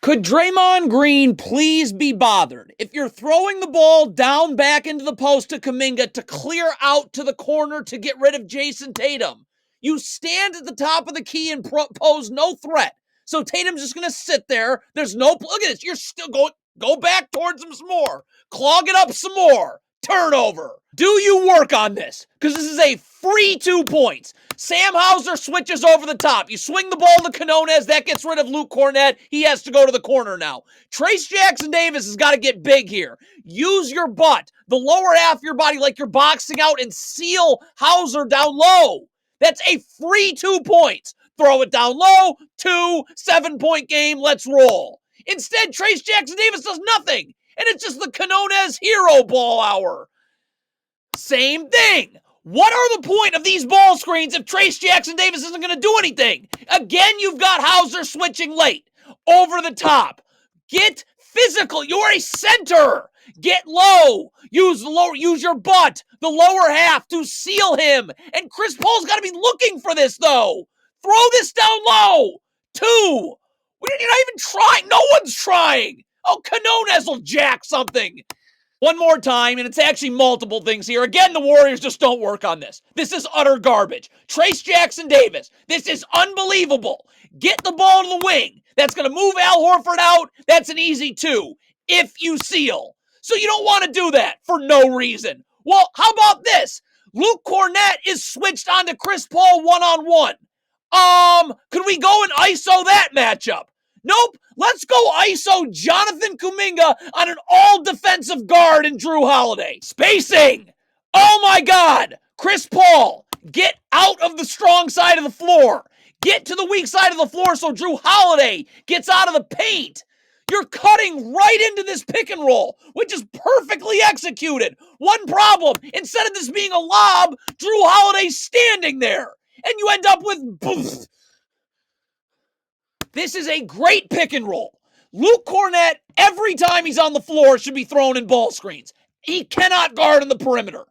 Could Draymond Green please be bothered? If you're throwing the ball down back into the post to Kuminga to clear out to the corner to get rid of Jason Tatum, you stand at the top of the key and pose no threat. So Tatum's just going to sit there. There's no, look at this. You're still going, go back towards him some more. Clog it up some more. Turnover. Do you work on this? Because this is a free 2 points. Sam Hauser switches over the top. You swing the ball to Quinones. That gets rid of Luke Cornett. He has to go to the corner now. Trace Jackson-Davis has got to get big here. Use your butt, the lower half of your body like you're boxing out, and seal Hauser down low. That's a free 2 points. Throw it down low. 2, 7-point game. Let's roll. Instead, Trace Jackson-Davis does nothing. And it's just the Quinones hero ball hour. Same thing. What are the point of these ball screens if Trace Jackson-Davis isn't going to do anything? Again, you've got Hauser switching late. Over the top. Get physical. You're a center. Get low. Use your butt, the lower half, to seal him. And Chris Paul's got to be looking for this, though. Throw this down low. 2. You're not even trying. No one's trying. Oh, Quinones will jack something. One more time, and it's actually multiple things here. Again, the Warriors just don't work on this. This is utter garbage. Trace Jackson-Davis, this is unbelievable. Get the ball to the wing. That's going to move Al Horford out. That's an easy 2, if you seal. So you don't want to do that for no reason. Well, how about this? Luke Cornett is switched onto Chris Paul one-on-one. Could we go and ISO that matchup? Nope. Let's go ISO Jonathan Kuminga on an all-defensive guard in Drew Holiday. Spacing. Oh, my God. Chris Paul, get out of the strong side of the floor. Get to the weak side of the floor so Drew Holiday gets out of the paint. You're cutting right into this pick and roll, which is perfectly executed. One problem. Instead of this being a lob, Drew Holiday's standing there. And you end up with... Poof. This is a great pick and roll. Luke Cornett, every time he's on the floor, should be thrown in ball screens. He cannot guard on the perimeter.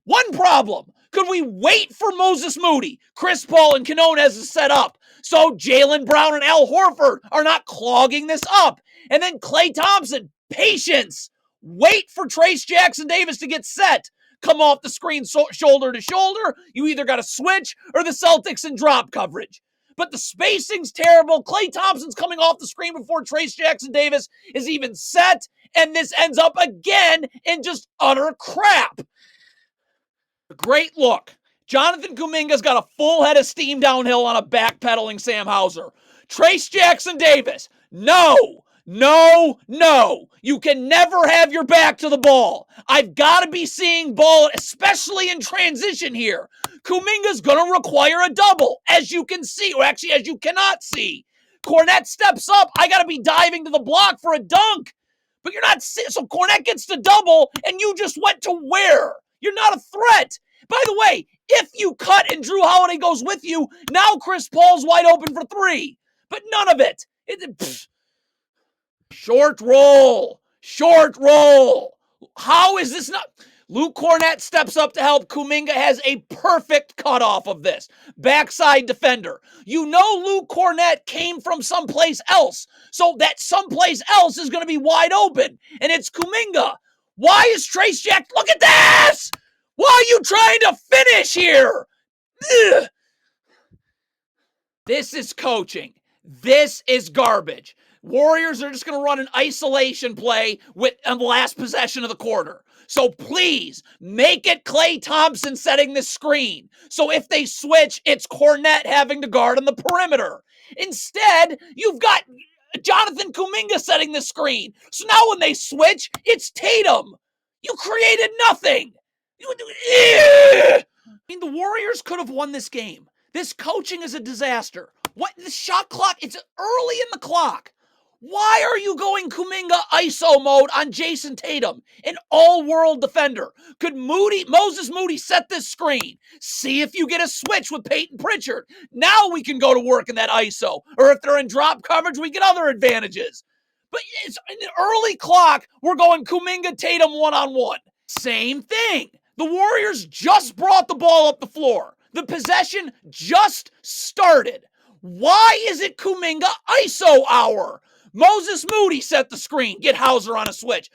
One problem. Could we wait for Moses Moody, Chris Paul, and Quinones to set up so Jaylen Brown and Al Horford are not clogging this up? And then Klay Thompson, patience. Wait for Trace Jackson-Davis to get set. Come off the screen shoulder to shoulder. You either got to switch or the Celtics in drop coverage. But the spacing's terrible. Klay Thompson's coming off the screen before Trace Jackson-Davis is even set. And this ends up again in just utter crap. Great look. Jonathan Kuminga's got a full head of steam downhill on a backpedaling Sam Hauser. Trace Jackson-Davis, no. You can never have your back to the ball. I've got to be seeing ball, especially in transition here. Kuminga's going to require a double, as you can see, or actually as you cannot see. Cornett steps up. I got to be diving to the block for a dunk. But you're not, so Cornett gets the double, and you just went to where? You're not a threat. By the way, if you cut and Drew Holiday goes with you, now Chris Paul's wide open for 3. But none of it. Short roll. How is this not? Luke Cornett steps up to help. Kuminga has a perfect cutoff of this. Backside defender. You know Luke Cornett came from someplace else. So that someplace else is going to be wide open. And it's Kuminga. Why is Trace Jack? Look at this! Why are you trying to finish here? Ugh. This is coaching. This is garbage. Warriors are just going to run an isolation play on the last possession of the quarter. So please, make it Klay Thompson setting the screen. So if they switch, it's Cornett having to guard on the perimeter. Instead, you've got Jonathan Kuminga setting the screen. So now when they switch, it's Tatum. You created nothing. I mean, the Warriors could have won this game. This coaching is a disaster. What? The shot clock, it's early in the clock. Why are you going Kuminga ISO mode on Jason Tatum, an all-world defender? Could Moses Moody set this screen? See if you get a switch with Peyton Pritchard. Now we can go to work in that ISO. Or if they're in drop coverage, we get other advantages. But it's in the early clock, we're going Kuminga Tatum one-on-one. Same thing. The Warriors just brought the ball up the floor. The possession just started. Why is it Kuminga ISO hour? Moses Moody set the screen. Get Hauser on a switch.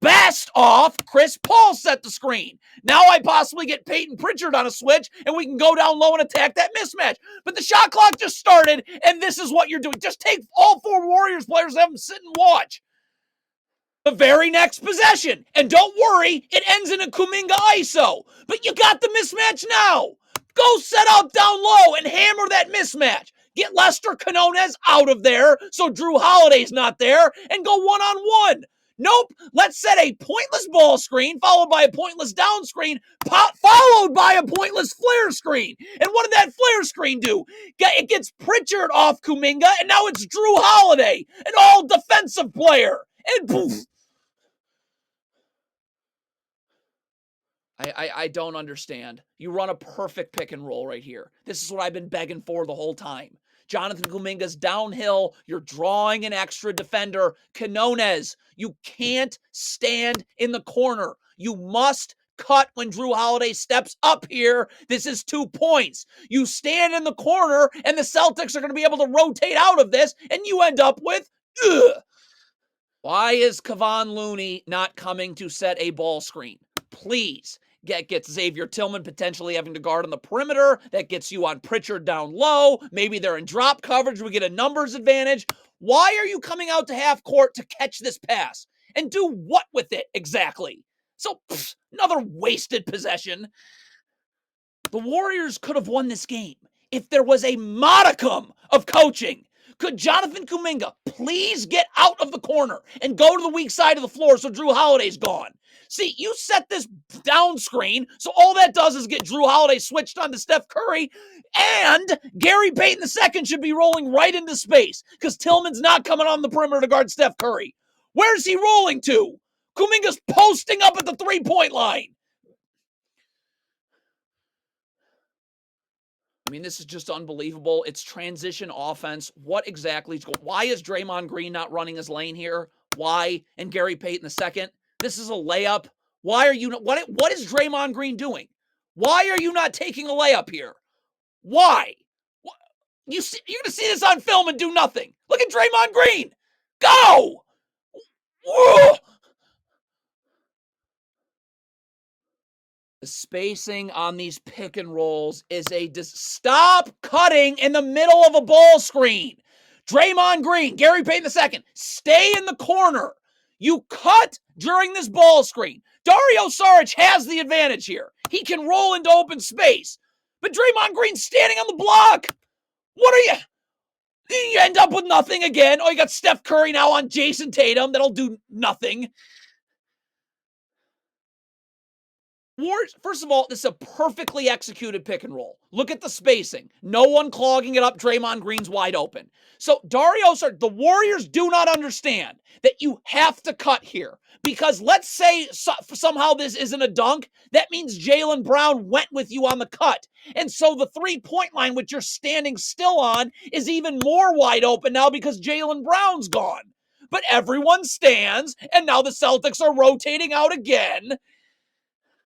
Best off, Chris Paul set the screen. Now I possibly get Peyton Pritchard on a switch and we can go down low and attack that mismatch. But the shot clock just started and this is what you're doing. Just take all 4 Warriors players and have them sit and watch the very next possession. And don't worry, it ends in a Kuminga ISO. But you got the mismatch now. Go set up down low and hammer that mismatch. Get Lester Quinones out of there so Drew Holiday's not there and go one-on-one. Nope, let's set a pointless ball screen followed by a pointless down screen followed by a pointless flare screen. And what did that flare screen do? It gets Pritchard off Kuminga and now it's Drew Holiday, an all-defensive player. And poof. I don't understand. You run a perfect pick and roll right here. This is what I've been begging for the whole time. Jonathan Kuminga's downhill. You're drawing an extra defender. Quinones, you can't stand in the corner. You must cut when Drew Holiday steps up here. This is 2 points. You stand in the corner and the Celtics are going to be able to rotate out of this and you end up with, ugh. Why is Kevon Looney not coming to set a ball screen? Please. Gets Xavier Tillman potentially having to guard on the perimeter. That gets you on Pritchard down low. Maybe they're in drop coverage. We get a numbers advantage. Why are you coming out to half court to catch this pass? And do what with it exactly? So, another wasted possession. The Warriors could have won this game if there was a modicum of coaching. Could Jonathan Kuminga please get out of the corner and go to the weak side of the floor so Drew Holiday's gone? See, you set this down screen, so all that does is get Drew Holiday switched on to Steph Curry, and Gary Payton II should be rolling right into space because Tillman's not coming on the perimeter to guard Steph Curry. Where's he rolling to? Kuminga's posting up at the three-point line. I mean, this is just unbelievable. It's transition offense. What exactly is going on? Why is Draymond Green not running his lane here? Why? And Gary Payton II? This is a layup. Why are you not? What is Draymond Green doing? Why are you not taking a layup here? Why? You're going to see this on film and do nothing. Look at Draymond Green. Go! Whoa! The spacing on these pick and rolls is stop cutting in the middle of a ball screen. Draymond Green, Gary Payton II, stay in the corner. You cut during this ball screen. Dario Saric has the advantage here. He can roll into open space. But Draymond Green's standing on the block. What are you? You end up with nothing again. Oh, you got Steph Curry now on Jason Tatum. That'll do nothing. Warriors, first of all, this is a perfectly executed pick and roll. Look at the spacing. No one clogging it up. Draymond Green's wide open. So the Warriors do not understand that you have to cut here. Because let's say somehow this isn't a dunk. That means Jaylen Brown went with you on the cut. And so the three-point line, which you're standing still on, is even more wide open now because Jaylen Brown's gone. But everyone stands, and now the Celtics are rotating out again.